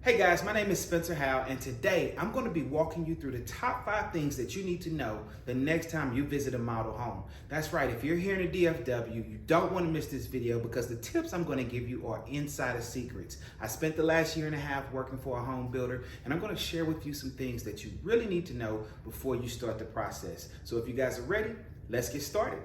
Hey guys, my name is Spencerhal, and today I'm going to be walking you through the top 5 things that you need to know the next time you visit a model home. That's right, if you're here in the DFW, you don't want to miss this video because the tips I'm going to give you are insider secrets. I spent the last year and a half working for a home builder, and I'm going to share with you some things that you really need to know before you start the process. So if you guys are ready, let's get started.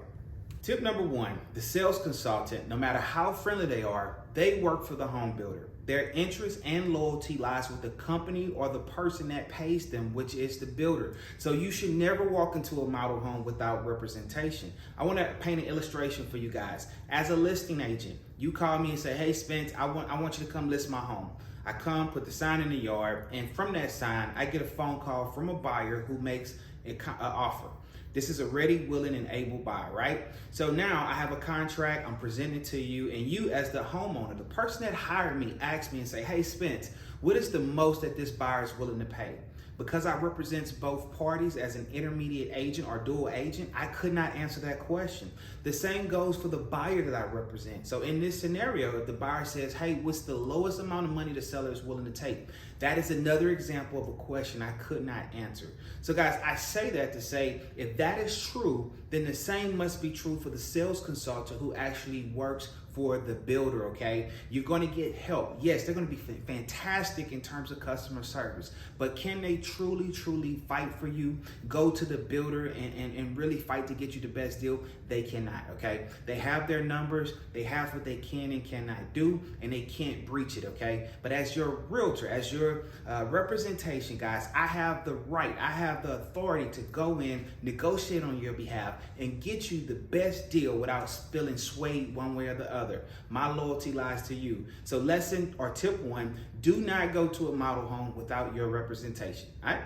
Tip number 1, the sales consultant, no matter how friendly they are, they work for the home builder. Their interest and loyalty lies with the company or the person that pays them, which is the builder. So you should never walk into a model home without representation. I want to paint an illustration for you guys. As a listing agent, you call me and say, hey Spence, I want you to come list my home. I come, put the sign in the yard, and from that sign, I get a phone call from a buyer who makes an offer. This is a ready, willing, and able buyer, right? So now I have a contract, I'm presenting to you, and you as the homeowner, the person that hired me, asks me and say, hey Spence, what is the most that this buyer is willing to pay? Because I represent both parties as an intermediate agent or dual agent, I could not answer that question. The same goes for the buyer that I represent. So in this scenario, if the buyer says, hey, what's the lowest amount of money the seller is willing to take? That is another example of a question I could not answer. So guys, I say that to say, if that is true, then the same must be true for the sales consultant who actually works for the builder, okay? You're gonna get help. Yes, they're gonna be fantastic in terms of customer service, but can they truly fight for you? Go to the builder and really fight to get you the best deal? They cannot, okay? They have their numbers, they have what they can and cannot do, and they can't breach it, okay? But as your realtor, as your representation, guys, I have the right, I have the authority to go in, negotiate on your behalf, and get you the best deal without feeling swayed one way or the other. My loyalty lies to you. So lesson or tip 1, do not go to a model home without your representation. All right?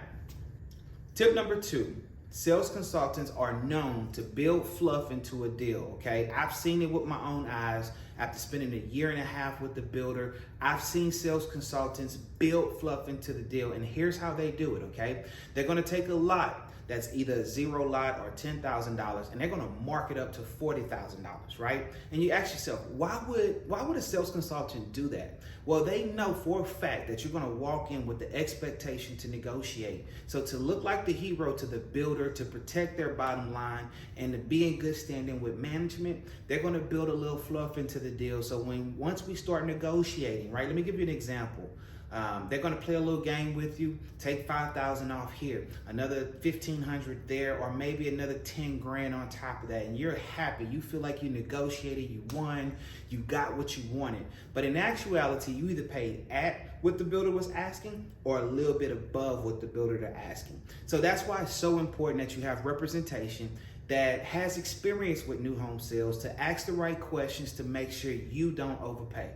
Tip number 2, sales consultants are known to build fluff into a deal, okay? I've seen it with my own eyes. After spending a year and a half with the builder, I've seen sales consultants build fluff into the deal, and here's how they do it, okay? They're gonna take a lot that's either a zero lot or $10,000, and they're gonna mark it up to $40,000, right? And you ask yourself, why would a sales consultant do that? Well, they know for a fact that you're gonna walk in with the expectation to negotiate. So to look like the hero to the builder, to protect their bottom line, and to be in good standing with management, they're gonna build a little fluff into the deal. So once we start negotiating, right? Let me give you an example. They're going to play a little game with you, take $5,000 off here, another $1,500 there, or maybe another 10 grand on top of that, and you're happy. You feel like you negotiated, you won, you got what you wanted. But in actuality, you either paid at what the builder was asking or a little bit above what the builder is asking. So that's why it's so important that you have representation that has experience with new home sales to ask the right questions to make sure you don't overpay.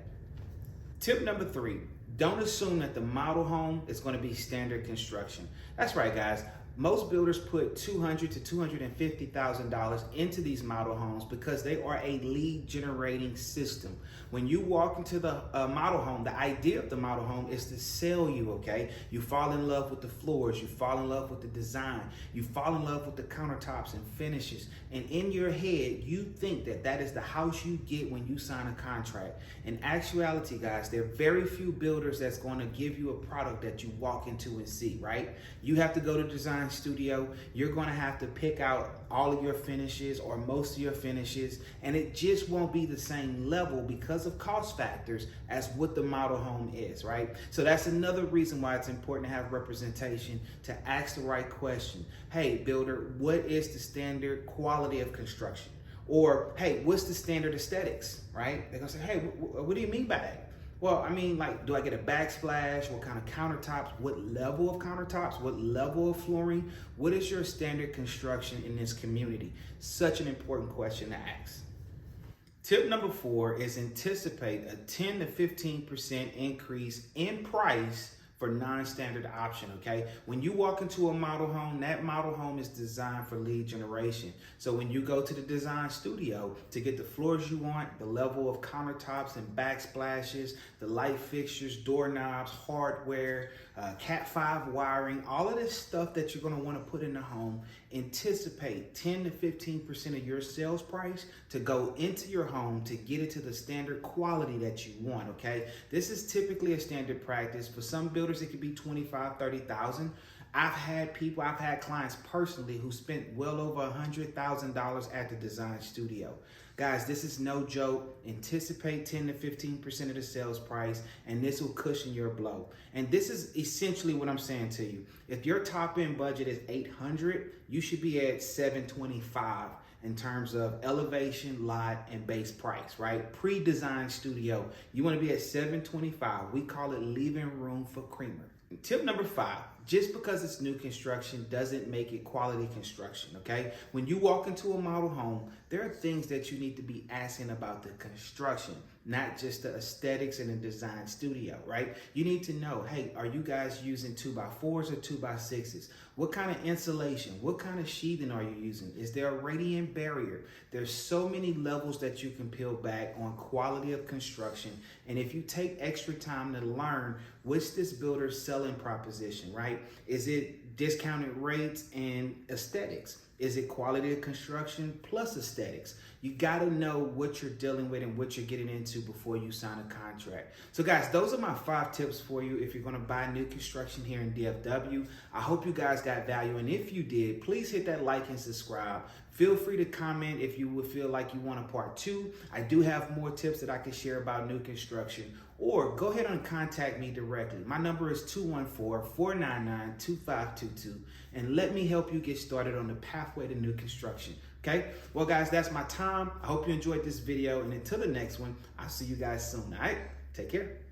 Tip number 3, don't assume that the model home is going to be standard construction. That's right, guys. Most builders put $200,000 to $250,000 into these model homes because they are a lead generating system. When you walk into the model home, the idea of the model home is to sell you, okay? You fall in love with the floors, you fall in love with the design, you fall in love with the countertops and finishes, and in your head, you think that that is the house you get when you sign a contract. In actuality, guys, there are very few builders that's going to give you a product that you walk into and see, right? You have to go to design studio, you're going to have to pick out all of your finishes or most of your finishes, and it just won't be the same level because of cost factors as what the model home is, right? So that's another reason why it's important to have representation, to ask the right question. Hey builder, what is the standard quality of construction? Or hey, what's the standard aesthetics, right? They're gonna say, hey, what do you mean by that? Well, I mean, like, do I get a backsplash? What kind of countertops? What level of countertops? What level of flooring? What is your standard construction in this community? Such an important question to ask. Tip number 4 is anticipate a 10 to 15% increase in price for non-standard option, okay? When you walk into a model home, that model home is designed for lead generation. So when you go to the design studio to get the floors you want, the level of countertops and backsplashes, the light fixtures, doorknobs, hardware, Cat 5 wiring, all of this stuff that you're gonna wanna put in the home, anticipate 10 to 15% of your sales price to go into your home to get it to the standard quality that you want, okay? This is typically a standard practice. For some builders, it could be 25, 30,000. I've had clients personally who spent well over $100,000 at the design studio. Guys, this is no joke. Anticipate 10 to 15% of the sales price, and this will cushion your blow. And this is essentially what I'm saying to you. If your top end budget is $800, you should be at $725 in terms of elevation, lot, and base price, right? Pre-design studio, you wanna be at $725. We call it leaving room for creamer. Tip number 5, just because it's new construction doesn't make it quality construction, okay? When you walk into a model home, there are things that you need to be asking about the construction, not just the aesthetics in the design studio, right? You need to know, hey, are you guys using 2x4s or 2x6s? What kind of insulation? What kind of sheathing are you using? Is there a radiant barrier? There's so many levels that you can peel back on quality of construction. And if you take extra time to learn, what's this builder's selling proposition, right? Is it discounted rates and aesthetics? Is it quality of construction plus aesthetics? You gotta know what you're dealing with and what you're getting into before you sign a contract. So guys, those are my 5 tips for you if you're gonna buy new construction here in DFW. I hope you guys got value, and if you did, please hit that like and subscribe. Feel free to comment if you would feel like you want a part 2. I do have more tips that I can share about new construction, or go ahead and contact me directly. My number is 214-499-2522, and let me help you get started on the pathway to new construction. Okay? Well, guys, that's my time. I hope you enjoyed this video, and until the next one, I'll see you guys soon. All right? Take care.